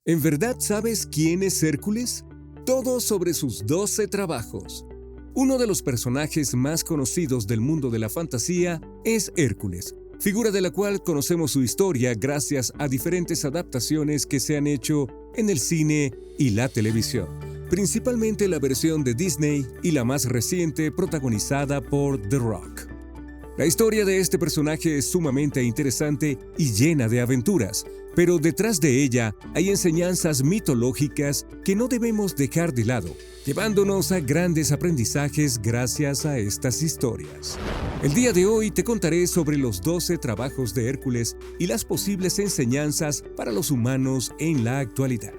¿En verdad sabes quién es Hércules? Todo sobre sus 12 trabajos. Uno de los personajes más conocidos del mundo de la fantasía es Hércules, figura de la cual conocemos su historia gracias a diferentes adaptaciones que se han hecho en el cine y la televisión, principalmente la versión de Disney y la más reciente protagonizada por The Rock. La historia de este personaje es sumamente interesante y llena de aventuras, pero detrás de ella hay enseñanzas mitológicas que no debemos dejar de lado, llevándonos a grandes aprendizajes gracias a estas historias. El día de hoy te contaré sobre los 12 trabajos de Hércules y las posibles enseñanzas para los humanos en la actualidad.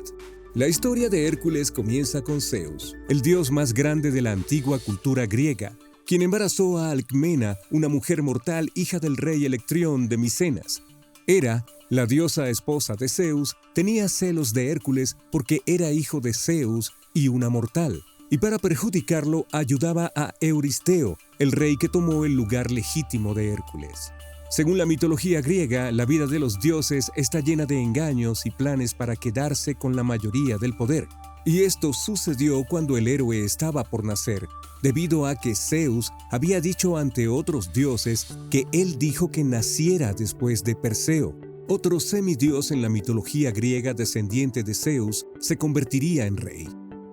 La historia de Hércules comienza con Zeus, el dios más grande de la antigua cultura griega, quien embarazó a Alcmena, una mujer mortal hija del rey Electrión de Micenas. Hera, la diosa esposa de Zeus, tenía celos de Hércules porque era hijo de Zeus y una mortal, y para perjudicarlo ayudaba a Euristeo, el rey que tomó el lugar legítimo de Hércules. Según la mitología griega, la vida de los dioses está llena de engaños y planes para quedarse con la mayoría del poder. Y esto sucedió cuando el héroe estaba por nacer, debido a que Zeus había dicho ante otros dioses que él dijo que naciera después de Perseo. Otro semidios en la mitología griega descendiente de Zeus se convertiría en rey.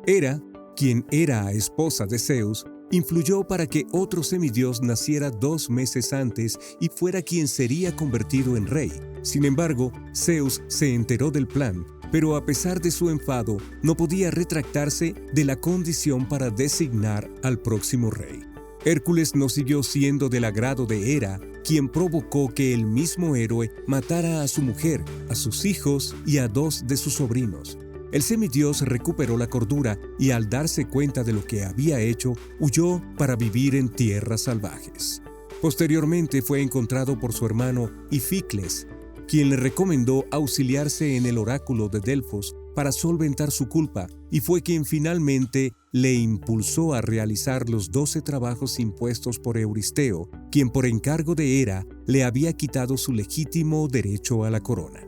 Hera, quien era esposa de Zeus, influyó para que otro semidios naciera 2 meses antes y fuera quien sería convertido en rey. Sin embargo, Zeus se enteró del plan, pero a pesar de su enfado, no podía retractarse de la condición para designar al próximo rey. Hércules no siguió siendo del agrado de Hera, quien provocó que el mismo héroe matara a su mujer, a sus hijos y a 2 de sus sobrinos. El semidios recuperó la cordura y al darse cuenta de lo que había hecho, huyó para vivir en tierras salvajes. Posteriormente fue encontrado por su hermano Ificles, quien le recomendó auxiliarse en el oráculo de Delfos para solventar su culpa, y fue quien finalmente le impulsó a realizar los 12 trabajos impuestos por Euristeo, quien por encargo de Hera le había quitado su legítimo derecho a la corona.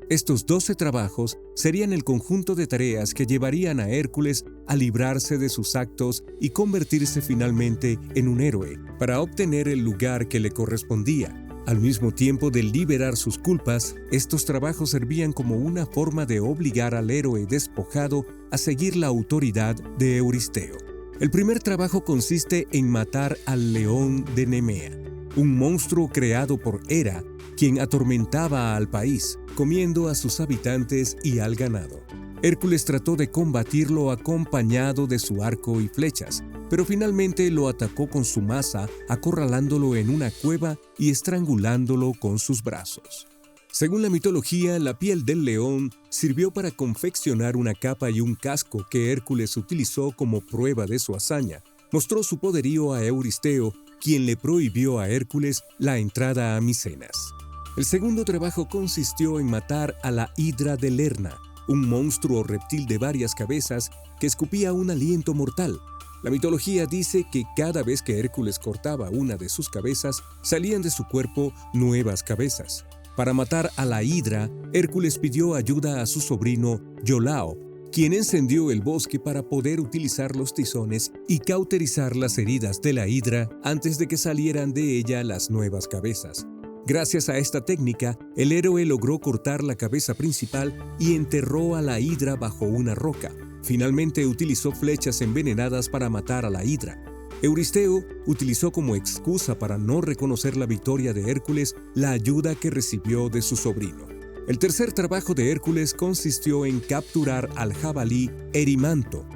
Estos 12 trabajos serían el conjunto de tareas que llevarían a Hércules a librarse de sus actos y convertirse finalmente en un héroe, para obtener el lugar que le correspondía. Al mismo tiempo de liberar sus culpas, estos trabajos servían como una forma de obligar al héroe despojado a seguir la autoridad de Euristeo. El primer trabajo consiste en matar al león de Nemea, un monstruo creado por Hera, quien atormentaba al país, comiendo a sus habitantes y al ganado. Hércules trató de combatirlo acompañado de su arco y flechas, pero finalmente lo atacó con su maza, acorralándolo en una cueva y estrangulándolo con sus brazos. Según la mitología, la piel del león sirvió para confeccionar una capa y un casco que Hércules utilizó como prueba de su hazaña. Mostró su poderío a Euristeo, quien le prohibió a Hércules la entrada a Micenas. El segundo trabajo consistió en matar a la Hidra de Lerna, un monstruo reptil de varias cabezas que escupía un aliento mortal. La mitología dice que cada vez que Hércules cortaba una de sus cabezas, salían de su cuerpo nuevas cabezas. Para matar a la Hidra, Hércules pidió ayuda a su sobrino Iolao, quien encendió el bosque para poder utilizar los tizones y cauterizar las heridas de la Hidra antes de que salieran de ella las nuevas cabezas. Gracias a esta técnica, el héroe logró cortar la cabeza principal y enterró a la Hidra bajo una roca. Finalmente utilizó flechas envenenadas para matar a la Hidra. Euristeo utilizó como excusa para no reconocer la victoria de Hércules la ayuda que recibió de su sobrino. El tercer trabajo de Hércules consistió en capturar al jabalí Erimanto.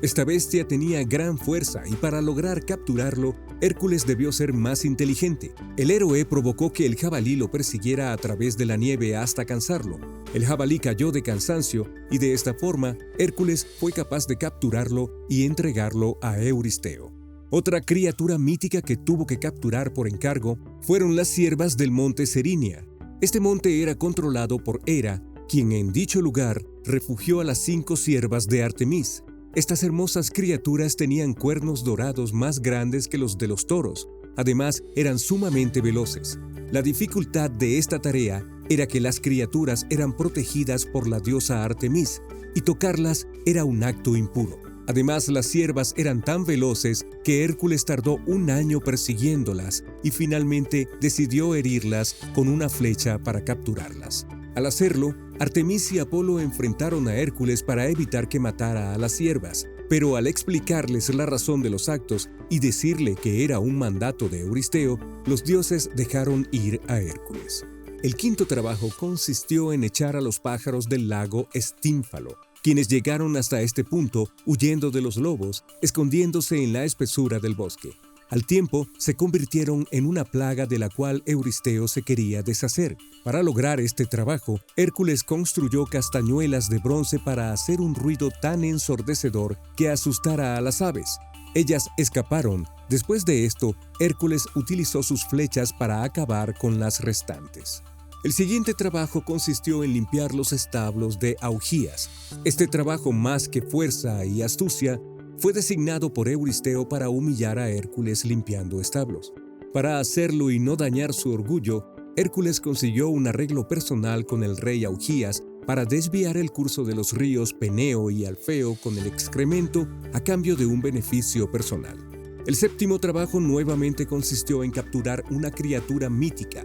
Esta bestia tenía gran fuerza y para lograr capturarlo, Hércules debió ser más inteligente. El héroe provocó que el jabalí lo persiguiera a través de la nieve hasta cansarlo. El jabalí cayó de cansancio y de esta forma, Hércules fue capaz de capturarlo y entregarlo a Euristeo. Otra criatura mítica que tuvo que capturar por encargo fueron las ciervas del monte Serinia. Este monte era controlado por Hera, quien en dicho lugar refugió a las 5 ciervas de Artemis. Estas hermosas criaturas tenían cuernos dorados más grandes que los de los toros. Además, eran sumamente veloces. La dificultad de esta tarea era que las criaturas eran protegidas por la diosa Artemis y tocarlas era un acto impuro. Además, las ciervas eran tan veloces que Hércules tardó un año persiguiéndolas y finalmente decidió herirlas con una flecha para capturarlas. Al hacerlo, Artemis y Apolo enfrentaron a Hércules para evitar que matara a las ciervas, pero al explicarles la razón de los actos y decirle que era un mandato de Euristeo, los dioses dejaron ir a Hércules. El quinto trabajo consistió en echar a los pájaros del lago Estínfalo, quienes llegaron hasta este punto huyendo de los lobos, escondiéndose en la espesura del bosque. Al tiempo, se convirtieron en una plaga de la cual Euristeo se quería deshacer. Para lograr este trabajo, Hércules construyó castañuelas de bronce para hacer un ruido tan ensordecedor que asustara a las aves. Ellas escaparon. Después de esto, Hércules utilizó sus flechas para acabar con las restantes. El siguiente trabajo consistió en limpiar los establos de Augías. Este trabajo, más que fuerza y astucia, fue designado por Euristeo para humillar a Hércules limpiando establos. Para hacerlo y no dañar su orgullo, Hércules consiguió un arreglo personal con el rey Augías para desviar el curso de los ríos Peneo y Alfeo con el excremento a cambio de un beneficio personal. El séptimo trabajo nuevamente consistió en capturar una criatura mítica,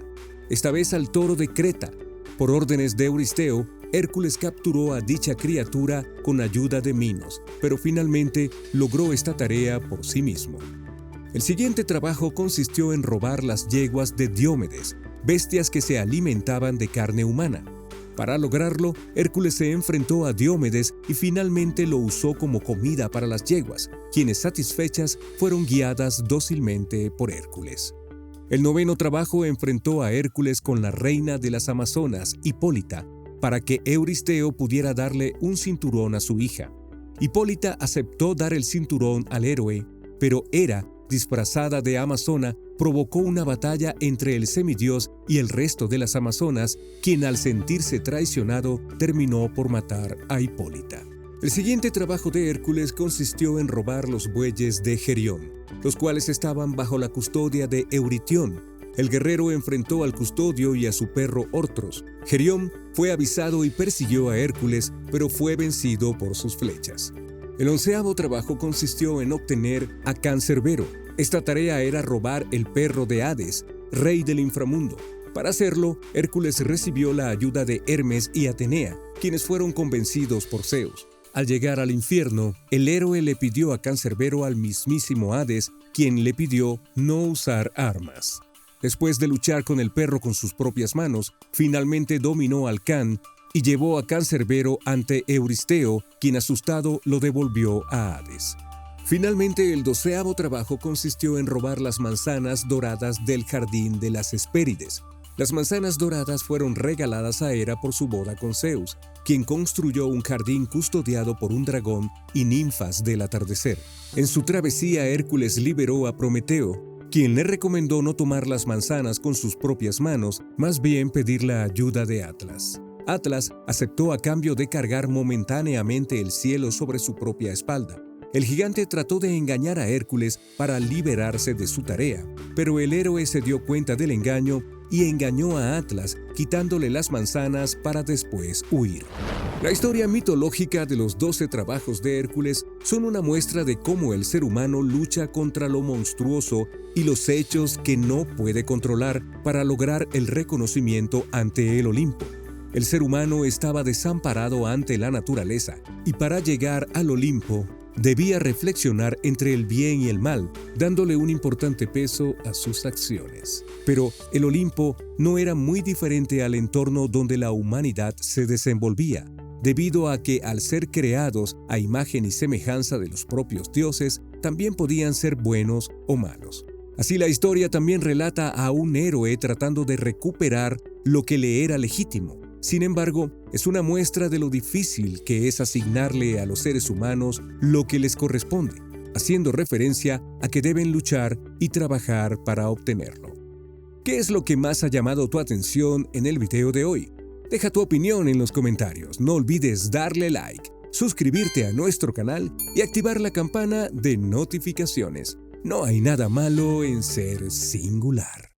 esta vez al toro de Creta. Por órdenes de Euristeo, Hércules capturó a dicha criatura con ayuda de Minos, pero finalmente logró esta tarea por sí mismo. El siguiente trabajo consistió en robar las yeguas de Diomedes, bestias que se alimentaban de carne humana. Para lograrlo, Hércules se enfrentó a Diomedes y finalmente lo usó como comida para las yeguas, quienes satisfechas fueron guiadas dócilmente por Hércules. El noveno trabajo enfrentó a Hércules con la reina de las Amazonas, Hipólita, para que Euristeo pudiera darle un cinturón a su hija. Hipólita aceptó dar el cinturón al héroe, pero Hera, disfrazada de amazona, provocó una batalla entre el semidios y el resto de las amazonas, quien al sentirse traicionado terminó por matar a Hipólita. El siguiente trabajo de Hércules consistió en robar los bueyes de Gerión, los cuales estaban bajo la custodia de Euritión. El guerrero enfrentó al custodio y a su perro Ortros. Gerión fue avisado y persiguió a Hércules, pero fue vencido por sus flechas. El onceavo trabajo consistió en obtener a Cancerbero. Esta tarea era robar el perro de Hades, rey del inframundo. Para hacerlo, Hércules recibió la ayuda de Hermes y Atenea, quienes fueron convencidos por Zeus. Al llegar al infierno, el héroe le pidió a Cancerbero al mismísimo Hades, quien le pidió no usar armas. Después de luchar con el perro con sus propias manos, finalmente dominó al Can y llevó a Cancerbero ante Euristeo, quien asustado lo devolvió a Hades. Finalmente, el doceavo trabajo consistió en robar las manzanas doradas del jardín de las Hespérides. Las manzanas doradas fueron regaladas a Hera por su boda con Zeus, quien construyó un jardín custodiado por un dragón y ninfas del atardecer. En su travesía, Hércules liberó a Prometeo, quien le recomendó no tomar las manzanas con sus propias manos, más bien pedir la ayuda de Atlas. Atlas aceptó a cambio de cargar momentáneamente el cielo sobre su propia espalda. El gigante trató de engañar a Hércules para liberarse de su tarea, pero el héroe se dio cuenta del engaño y engañó a Atlas, quitándole las manzanas para después huir. La historia mitológica de los 12 trabajos de Hércules son una muestra de cómo el ser humano lucha contra lo monstruoso y los hechos que no puede controlar para lograr el reconocimiento ante el Olimpo. El ser humano estaba desamparado ante la naturaleza y para llegar al Olimpo debía reflexionar entre el bien y el mal, dándole un importante peso a sus acciones. Pero el Olimpo no era muy diferente al entorno donde la humanidad se desenvolvía, debido a que al ser creados a imagen y semejanza de los propios dioses, también podían ser buenos o malos. Así la historia también relata a un héroe tratando de recuperar lo que le era legítimo. Sin embargo, es una muestra de lo difícil que es asignarle a los seres humanos lo que les corresponde, haciendo referencia a que deben luchar y trabajar para obtenerlo. ¿Qué es lo que más ha llamado tu atención en el video de hoy? Deja tu opinión en los comentarios. No olvides darle like, suscribirte a nuestro canal y activar la campana de notificaciones. No hay nada malo en ser singular.